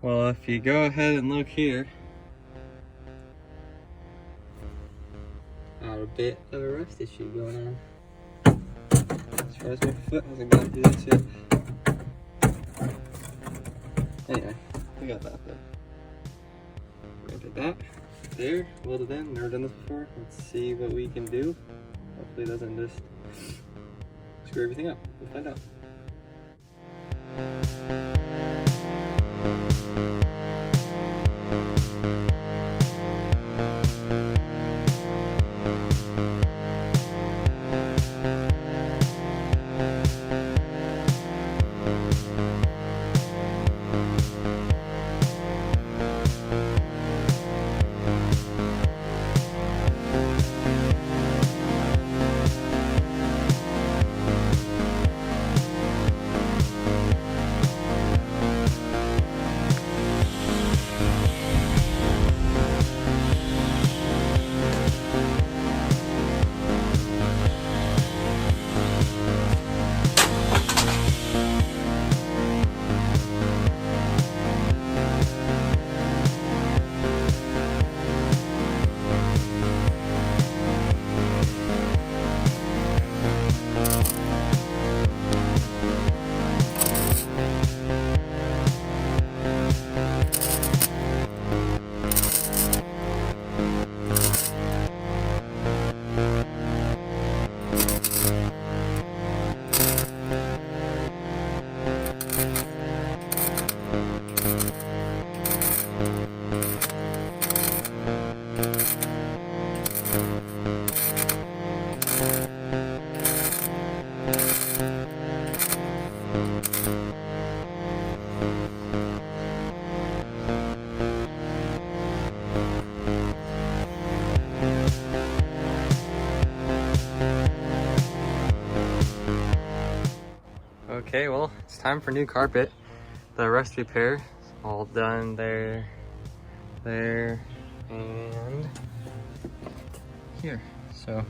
Well, if you go ahead and look here, got a bit of a rust issue going on. As far as my foot hasn't gone through this yet. Anyway, we got that though. We're gonna put that there, welded in. Never done this before. Let's see what we can do. Hopefully it doesn't just screw everything up. We'll find out. Okay, well, it's time for new carpet. The rust repair is all done there, and here. So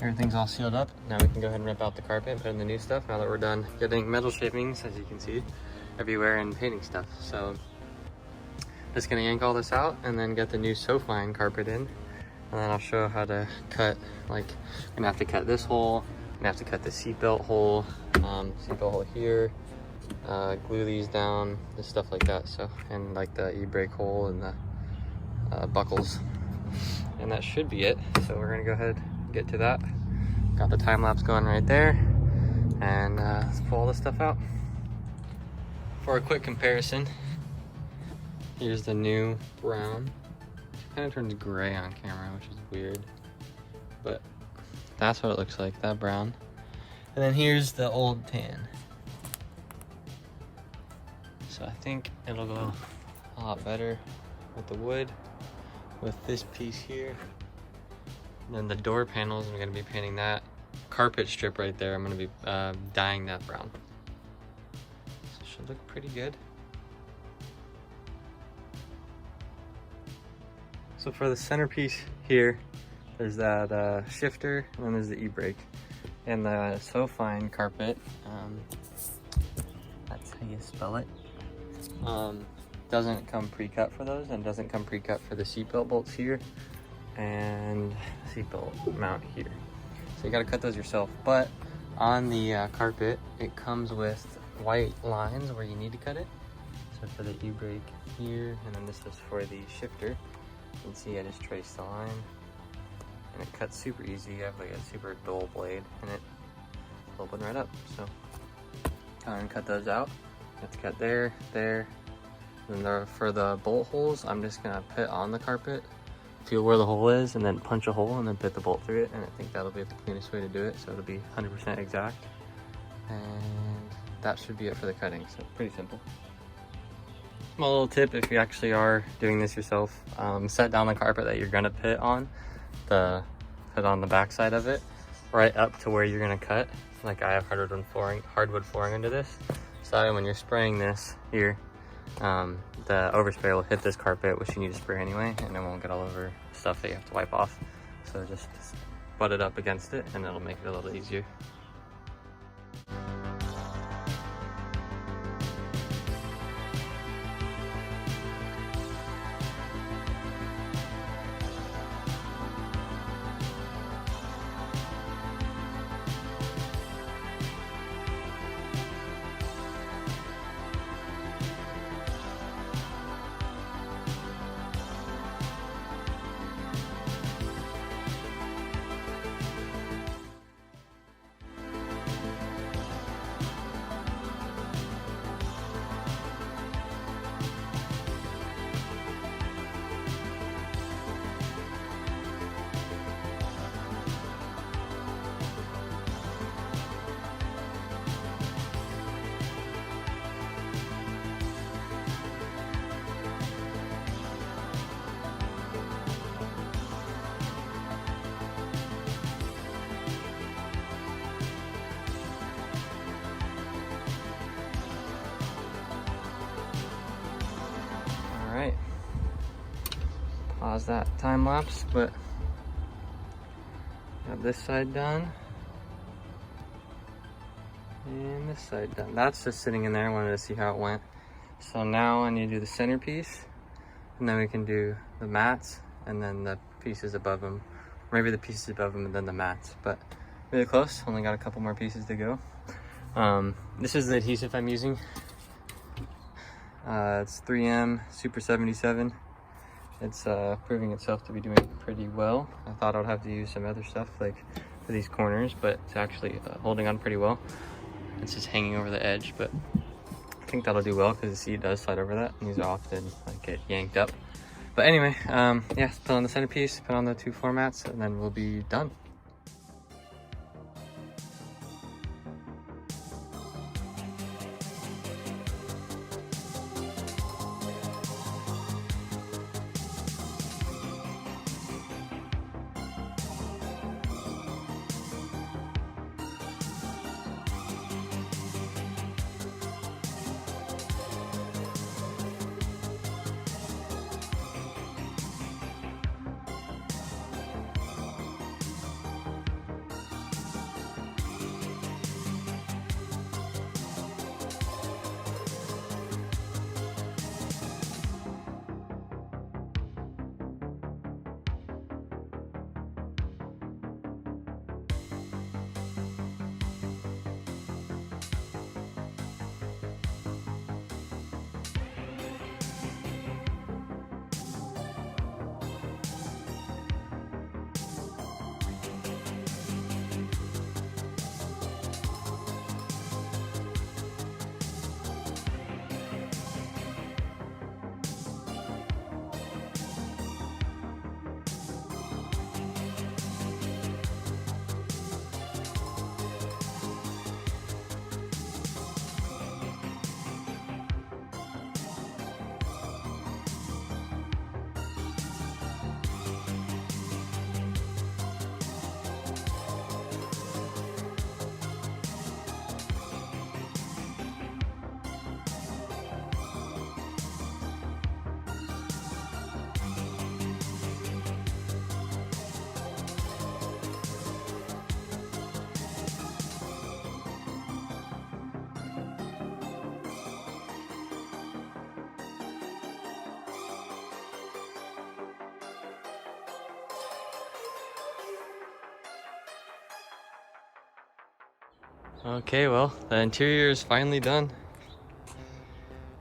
everything's all sealed up. Now we can go ahead and rip out the carpet, put in the new stuff now that we're done getting metal shavings, as you can see, everywhere, and painting stuff. So just gonna yank all this out and then get the new SewFine carpet in. And then I'll show how to cut, like, I'm gonna have to cut this hole, I'm gonna have to cut the seatbelt hole, here, glue these down, just stuff like that. So, and like the e-brake hole and the buckles. And that should be it. So we're gonna go ahead and get to that. Got the time lapse going right there. And let's pull all this stuff out. For a quick comparison, here's the new brown. Kind of turns gray on camera, which is weird, but that's what it looks like, that brown. And then here's the old tan. So I think it'll go a lot better with the wood, with this piece here. And then the door panels, I'm gonna be painting that carpet strip right there. I'm gonna be dyeing that brown. So it should look pretty good. So for the centerpiece here, there's that shifter, and then there's the e-brake. And the SewFine carpet, that's how you spell it, doesn't come pre-cut for those, and doesn't come pre-cut for the seatbelt bolts here, and seatbelt mount here. So you gotta cut those yourself. But on the carpet, it comes with white lines where you need to cut it. So for the e-brake here, and then this is for the shifter. You can see I just traced the line. And it cuts super easy. You have like a super dull blade, and it open right up. So go and cut those out. You have to cut there, there. And then for the bolt holes, I'm just gonna put on the carpet, feel where the hole is, and then punch a hole and then put the bolt through it. And I think that'll be the cleanest way to do it. So it'll be 100% exact. And that should be it for the cutting. So pretty simple. Small little tip if you actually are doing this yourself, set down the carpet that you're gonna put on the back side of it, right up to where you're gonna cut. Like I have hardwood flooring under this, so that way when you're spraying this here, the overspray will hit this carpet, which you need to spray anyway, and it won't get all over stuff that you have to wipe off. So just butt it up against it, and it'll make it a little easier. pause that time lapse, but got this side done. And this side done. That's just sitting in there. I wanted to see how it went. So now I need to do the centerpiece, and then we can do the mats, and then the pieces above them. Maybe the pieces above them and then the mats, but really close. Only got a couple more pieces to go. This is the adhesive I'm using. It's 3M Super 77. It's proving itself to be doing pretty well. I thought I'd have to use some other stuff like for these corners, but it's actually holding on pretty well. It's just hanging over the edge, but I think that'll do well because the seat does slide over that, and these often like get yanked up. But anyway, yeah, put on the centerpiece, put on the 2 floor mats, and then we'll be done. Okay, well, the interior is finally done.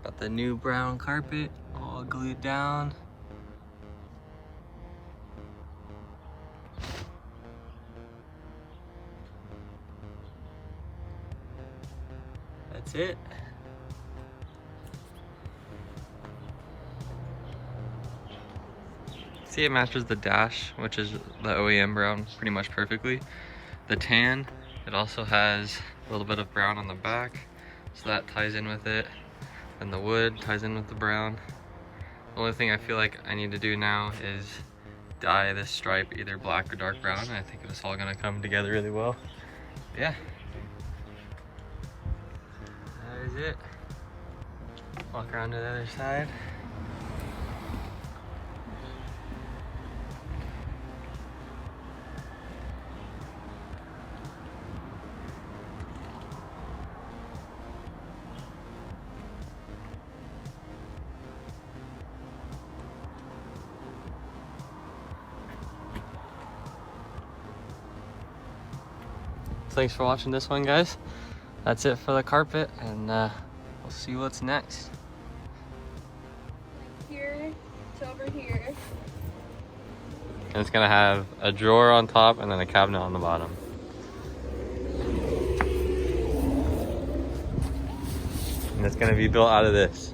Got the new brown carpet all glued down. That's it. See, it matches the dash, which is the OEM brown, pretty much perfectly. The tan, it also has a little bit of brown on the back, so that ties in with it. And the wood ties in with the brown. The only thing I feel like I need to do now is dye this stripe either black or dark brown. I think it's all gonna come together really well. Yeah. That is it. Walk around to the other side. Thanks for watching this one, guys. That's it for the carpet, and we'll see what's next. Here to over here. And it's gonna have a drawer on top and then a cabinet on the bottom. And it's gonna be built out of this.